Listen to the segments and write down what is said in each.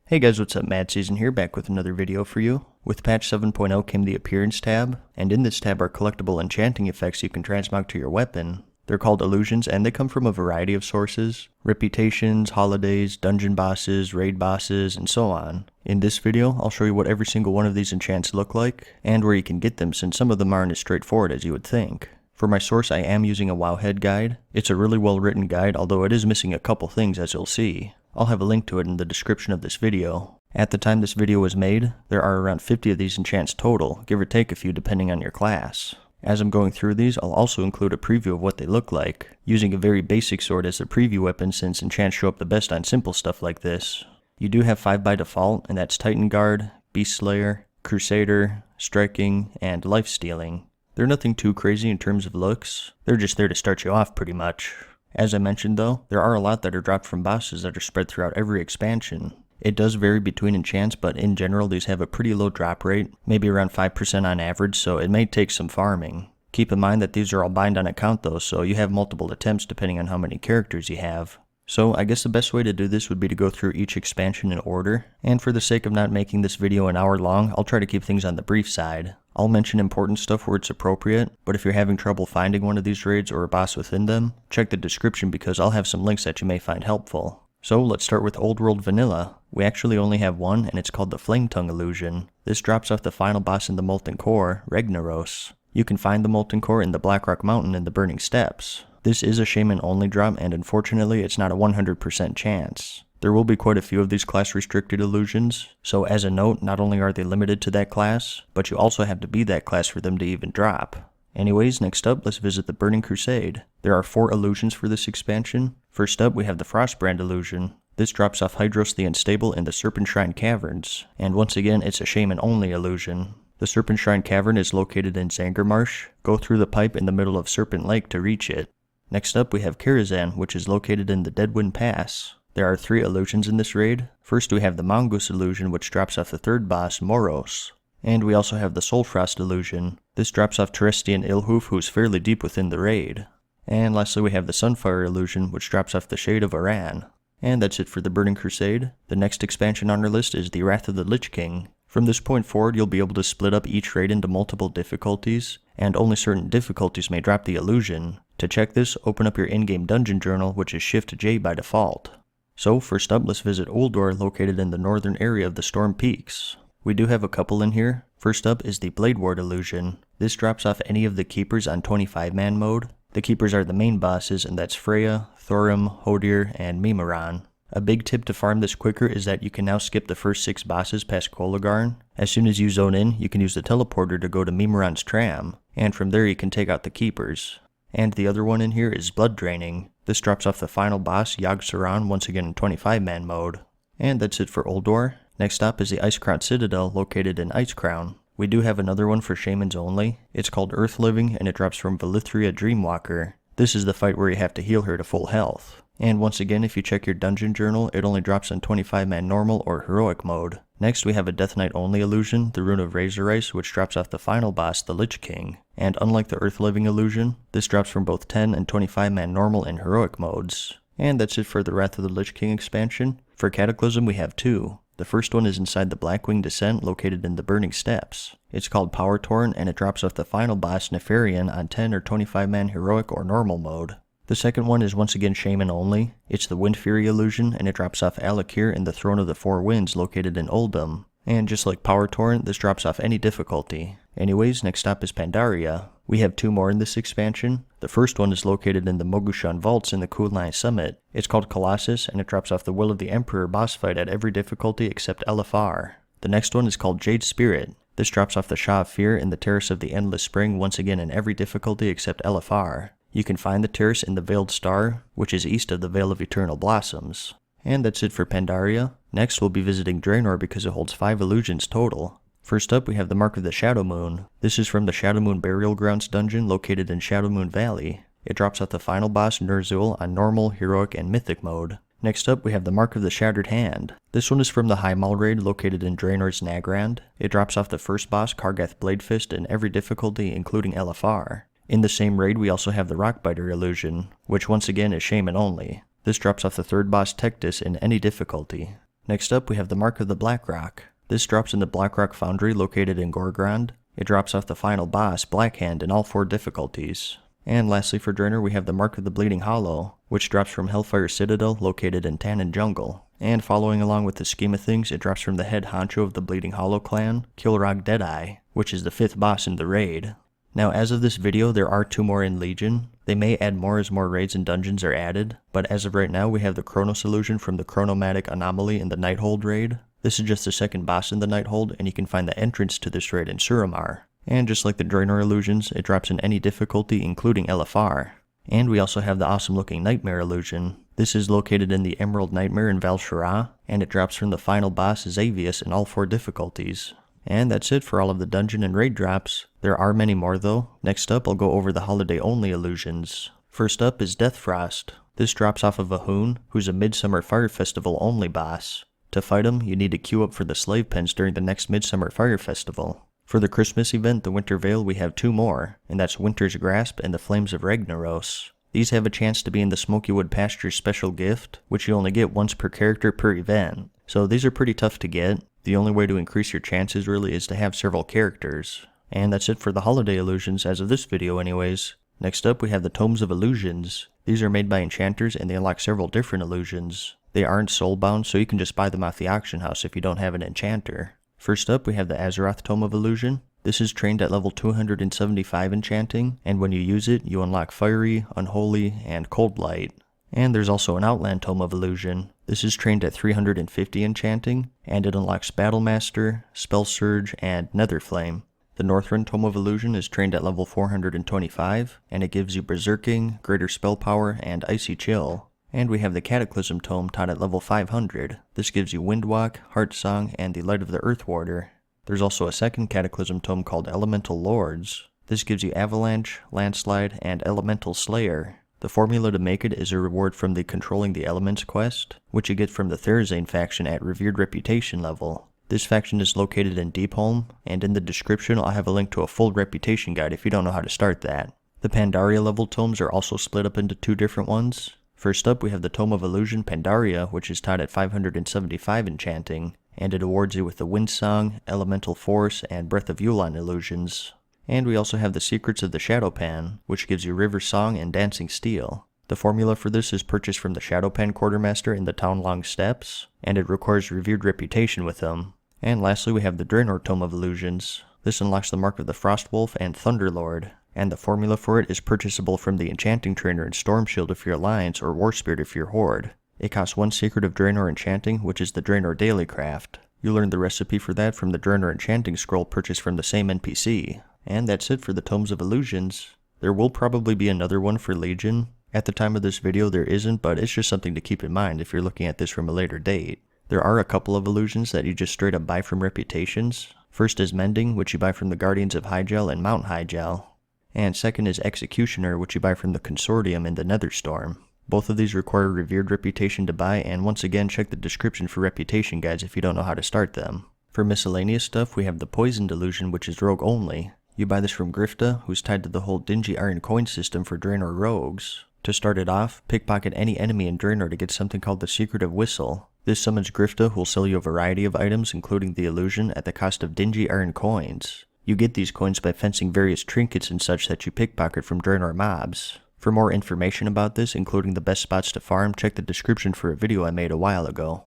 Hey guys, what's up? MadSeason here, back with another video for you. With patch 7.0 came the Appearance tab, and in this tab are collectible enchanting effects you can transmog to your weapon. They're called illusions, and they come from a variety of sources: reputations, holidays, dungeon bosses, raid bosses, and so on. In this video, I'll show you what every single one of these enchants look like, and where you can get them, since some of them aren't as straightforward as you would think. For my source, I am using a Wowhead guide. It's a really well written guide, although it is missing a couple things, as you'll see. I'll have a link to it in the description of this video. At the time this video was made, there are around 50 of these enchants total, give or take a few depending on your class. As I'm going through these, I'll also include a preview of what they look like, using a very basic sword as the preview weapon since enchants show up the best on simple stuff like this. You do have 5 by default, and that's Titan Guard, Beast Slayer, Crusader, Striking, and Life Stealing. They're nothing too crazy in terms of looks, they're just there to start you off pretty much. As I mentioned though, there are a lot that are dropped from bosses that are spread throughout every expansion. It does vary between enchants, but in general these have a pretty low drop rate, maybe around 5% on average, so it may take some farming. Keep in mind that these are all bind on account though, so you have multiple attempts depending on how many characters you have. So I guess the best way to do this would be to go through each expansion in order, and for the sake of not making this video an hour long, I'll try to keep things on the brief side. I'll mention important stuff where it's appropriate, but if you're having trouble finding one of these raids or a boss within them, check the description because I'll have some links that you may find helpful. So let's start with Old World Vanilla. We actually only have one, and it's called the Flame Tongue Illusion. This drops off the final boss in the Molten Core, Ragnaros. You can find the Molten Core in the Blackrock Mountain in the Burning Steppes. This is a shaman only drop, and unfortunately it's not a 100% chance. There will be quite a few of these class restricted illusions, so as a note, not only are they limited to that class, but you also have to be that class for them to even drop. Anyways, next up, let's visit the Burning Crusade. There are 4 illusions for this expansion. First up, we have the Frostbrand illusion. This drops off Hydros the Unstable in the Serpent Shrine Caverns, and once again, it's a shaman only illusion. The Serpent Shrine Cavern is located in Zangarmarsh. Go through the pipe in the middle of Serpent Lake to reach it. Next up, we have Karazhan, which is located in the Deadwind Pass. There are 3 illusions in this raid. First we have the Mongoose illusion, which drops off the 3rd boss, Moros. And we also have the Soulfrost illusion. This drops off Terestian Ilhoof, who's fairly deep within the raid. And lastly we have the Sunfire illusion, which drops off the Shade of Aran. And that's it for the Burning Crusade. The next expansion on our list is the Wrath of the Lich King. From this point forward, you'll be able to split up each raid into multiple difficulties, and only certain difficulties may drop the illusion. To check this, open up your in-game dungeon journal, which is Shift J by default. So first up, let's visit Uldur, located in the northern area of the Storm Peaks. We do have a couple in here. First up is the Blade Ward illusion. This drops off any of the keepers on 25-man mode. The keepers are the main bosses, and that's Freya, Thorim, Hodir, and Mimiron. A big tip to farm this quicker is that you can now skip the first 6 bosses past Kolagarn. As soon as you zone in, you can use the teleporter to go to Mimiron's Tram, and from there you can take out the keepers. And the other one in here is Blood Draining. This drops off the final boss, Yogg-Saron, once again in 25-man mode. And that's it for Uldur. Next up is the Icecrown Citadel, located in Icecrown. We do have another one for shamans only. It's called Earth Living, and it drops from Valithria Dreamwalker. This is the fight where you have to heal her to full health. And once again, if you check your dungeon journal, it only drops on 25-man normal or heroic mode. Next we have a Death Knight only illusion, the Rune of Razor Ice, which drops off the final boss, the Lich King. And unlike the Earth Living illusion, this drops from both 10 and 25-man normal and heroic modes. And that's it for the Wrath of the Lich King expansion. For Cataclysm we have 2. The first one is inside the Blackwing Descent, located in the Burning Steppes. It's called Power Torrent, and it drops off the final boss, Nefarian, on 10 or 25-man heroic or normal mode. The second one is once again shaman only. It's the Wind Fury illusion, and it drops off Alakir in the Throne of the Four Winds, located in Uldum. And just like Power Torrent, this drops off any difficulty. Anyways, next up is Pandaria. We have 2 more in this expansion. The first one is located in the Mogushan Vaults in the Kunai Summit. It's called Colossus, and it drops off the Will of the Emperor boss fight at every difficulty except LFR. The next one is called Jade Spirit. This drops off the Shah of Fear in the Terrace of the Endless Spring, once again in every difficulty except LFR. You can find the terrace in the Veiled Star, which is east of the Veil of Eternal Blossoms. And that's it for Pandaria. Next we'll be visiting Draenor because it holds 5 illusions total. First up we have the Mark of the Shadow Moon. This is from the Shadow Moon Burial Grounds dungeon located in Shadow Moon Valley. It drops off the final boss, Ner'zhul, on normal, heroic, and mythic mode. Next up we have the Mark of the Shattered Hand. This one is from the High Mall raid located in Draenor's Nagrand. It drops off the first boss, Kargath Bladefist, in every difficulty including LFR. In the same raid we also have the Rockbiter illusion, which once again is shaman only. This drops off the 3rd boss, Tectus, in any difficulty. Next up, we have the Mark of the Blackrock. This drops in the Blackrock Foundry located in Gorgrond. It drops off the final boss, Blackhand, in all 4 difficulties. And lastly for Draenor, we have the Mark of the Bleeding Hollow, which drops from Hellfire Citadel located in Tannin Jungle. And following along with the scheme of things, it drops from the head honcho of the Bleeding Hollow clan, Kilrog Deadeye, which is the 5th boss in the raid. Now as of this video, there are 2 more in Legion. They may add more as more raids and dungeons are added, but as of right now we have the Chronos illusion from the Chronomatic Anomaly in the Nighthold raid. This is just the 2nd boss in the Nighthold, and you can find the entrance to this raid in Suramar. And just like the Draenor illusions, it drops in any difficulty including LFR. And we also have the awesome looking Nightmare illusion. This is located in the Emerald Nightmare in Val'Sharah, and it drops from the final boss Xavius in all 4 difficulties. And that's it for all of the dungeon and raid drops. There are many more though. Next up, I'll go over the holiday only illusions. First up is Deathfrost. This drops off of Ahun, who's a Midsummer Fire Festival only boss. To fight him, you need to queue up for the slave pens during the next Midsummer Fire Festival. For the Christmas event, the Winter Veil, we have 2 more, and that's Winter's Grasp and the Flames of Ragnaros. These have a chance to be in the Smokywood Pasture's special gift, which you only get once per character per event. So these are pretty tough to get. The only way to increase your chances really is to have several characters. And that's it for the holiday illusions as of this video anyways. Next up we have the Tomes of Illusions. These are made by enchanters and they unlock several different illusions. They aren't soulbound, so you can just buy them off the auction house if you don't have an enchanter. First up we have the Azeroth Tome of Illusion. This is trained at level 275 enchanting, and when you use it, you unlock Fiery, Unholy, and Cold Light. And there's also an Outland Tome of Illusion. This is trained at 350 enchanting, and it unlocks Battlemaster, Spell Surge, and Netherflame. The Northrend Tome of Illusion is trained at level 425, and it gives you Berserking, Greater Spell Power, and Icy Chill. And we have the Cataclysm Tome taught at level 500. This gives you Windwalk, Heartsong, and the Light of the Earth Warder. There's also a second Cataclysm Tome called Elemental Lords. This gives you Avalanche, Landslide, and Elemental Slayer. The formula to make it is a reward from the Controlling the Elements quest, which you get from the Therazane faction at Revered Reputation level. This faction is located in Deepholm, and in the description I'll have a link to a full reputation guide if you don't know how to start that. The Pandaria level tomes are also split up into 2 different ones. First up we have the Tome of Illusion Pandaria, which is taught at 575 enchanting, and it awards you with the Windsong, Elemental Force, and Breath of Yulon illusions. And we also have the Secrets of the Shadowpan, which gives you River Song and Dancing Steel. The formula for this is purchased from the Shadowpan Quartermaster in the Townlong Steppes, and it requires Revered Reputation with them. And lastly we have the Draenor Tome of Illusions. This unlocks the Mark of the Frostwolf and Thunderlord, and the formula for it is purchasable from the Enchanting Trainer in Stormshield if you're Alliance or Warspirit if you're Horde. It costs 1 Secret of Draenor Enchanting, which is the Draenor Daily Craft. You learn the recipe for that from the Draenor Enchanting Scroll purchased from the same NPC. And that's it for the Tomes of Illusions. There will probably be another one for Legion. At the time of this video there isn't, but it's just something to keep in mind if you're looking at this from a later date. There are a couple of illusions that you just straight up buy from reputations. First is Mending, which you buy from the Guardians of Hyjal and Mount Hyjal. And second is Executioner, which you buy from the Consortium in the Netherstorm. Both of these require Revered Reputation to buy, and once again check the description for reputation guides if you don't know how to start them. For miscellaneous stuff we have the Poisoned illusion, which is rogue only. You buy this from Grifta, who's tied to the whole Dingy Iron Coin system for Draenor rogues. To start it off, pickpocket any enemy in Draenor to get something called the Secret of Whistle. This summons Grifta, who will sell you a variety of items including the illusion at the cost of Dingy Iron Coins. You get these coins by fencing various trinkets and such that you pickpocket from Draenor mobs. For more information about this, including the best spots to farm, check the description for a video I made a while ago.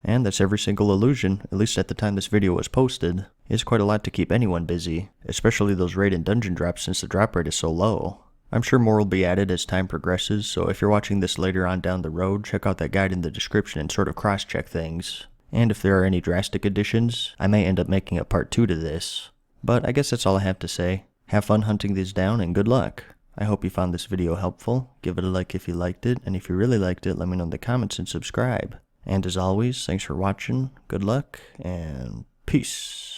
And that's every single illusion, at least at the time this video was posted. It's quite a lot to keep anyone busy, especially those raid and dungeon drops since the drop rate is so low. I'm sure more will be added as time progresses, so if you're watching this later on down the road, check out that guide in the description and sort of cross-check things. And if there are any drastic additions, I may end up making a part 2 to this. But I guess that's all I have to say. Have fun hunting these down and good luck. I hope you found this video helpful. Give it a like if you liked it, and if you really liked it, let me know in the comments and subscribe. And as always, thanks for watching, good luck, and peace.